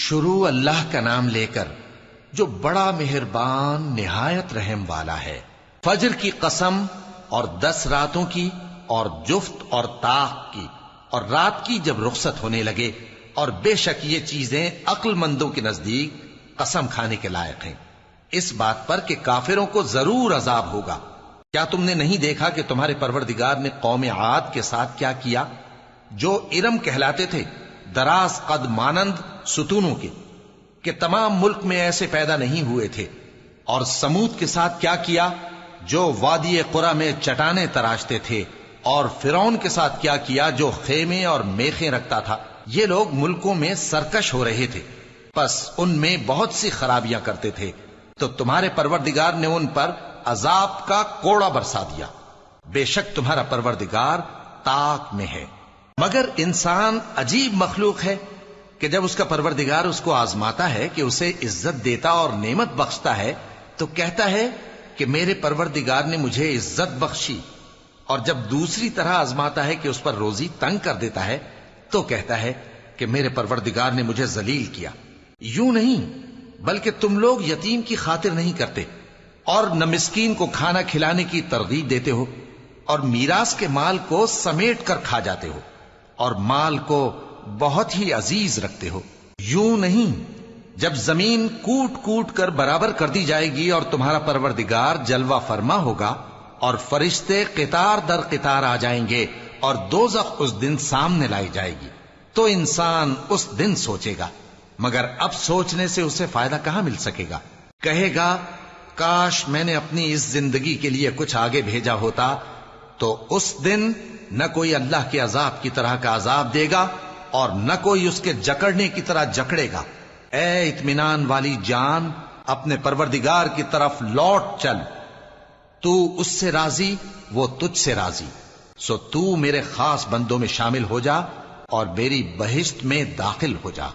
شروع اللہ کا نام لے کر جو بڑا مہربان نہایت رحم والا ہے۔ فجر کی قسم اور 10 راتوں کی اور جفت اور طاق کی اور رات کی جب رخصت ہونے لگے، اور بے شک یہ چیزیں عقل مندوں کے نزدیک قسم کھانے کے لائق ہیں، اس بات پر کہ کافروں کو ضرور عذاب ہوگا۔ کیا تم نے نہیں دیکھا کہ تمہارے پروردگار نے قوم عاد کے ساتھ کیا کیا، جو ارم کہلاتے تھے، دراز قد مانند ستونوں کے، کہ تمام ملک میں ایسے پیدا نہیں ہوئے تھے؟ اور سمود کے ساتھ کیا کیا، جو وادی قرا میں چٹانیں تراشتے تھے؟ اور فرعون کے ساتھ کیا کیا، جو خیمے اور میخیں رکھتا تھا؟ یہ لوگ ملکوں میں سرکش ہو رہے تھے، پس ان میں بہت سی خرابیاں کرتے تھے، تو تمہارے پروردگار نے ان پر عذاب کا کوڑا برسا دیا۔ بے شک تمہارا پروردگار طاق میں ہے۔ مگر انسان عجیب مخلوق ہے کہ جب اس کا پروردگار اس کو آزماتا ہے کہ اسے عزت دیتا اور نعمت بخشتا ہے تو کہتا ہے کہ میرے پروردگار نے مجھے عزت بخشی، اور جب دوسری طرح آزماتا ہے کہ اس پر روزی تنگ کر دیتا ہے تو کہتا ہے کہ میرے پروردگار نے مجھے ذلیل کیا۔ یوں نہیں، بلکہ تم لوگ یتیم کی خاطر نہیں کرتے، اور نہ مسکین کو کھانا کھلانے کی ترغیب دیتے ہو، اور میراث کے مال کو سمیٹ کر کھا جاتے ہو، اور مال کو بہت ہی عزیز رکھتے ہو۔ یوں نہیں، جب زمین کوٹ کوٹ کر برابر کر دی جائے گی اور تمہارا پروردگار جلوہ فرما ہوگا اور فرشتے قطار در قطار آ جائیں گے اور دوزخ اس دن سامنے لائی جائے گی، تو انسان اس دن سوچے گا، مگر اب سوچنے سے اسے فائدہ کہاں مل سکے گا؟ کہے گا کاش میں نے اپنی اس زندگی کے لیے کچھ آگے بھیجا ہوتا، تو اس دن نہ کوئی اللہ کے عذاب کی طرح کا عذاب دے گا اور نہ کوئی اس کے جکڑنے کی طرح جکڑے گا۔ اے اطمینان والی جان، اپنے پروردگار کی طرف لوٹ چل، تو اس سے راضی، وہ تجھ سے راضی، سو تو میرے خاص بندوں میں شامل ہو جا اور میری بہشت میں داخل ہو جا۔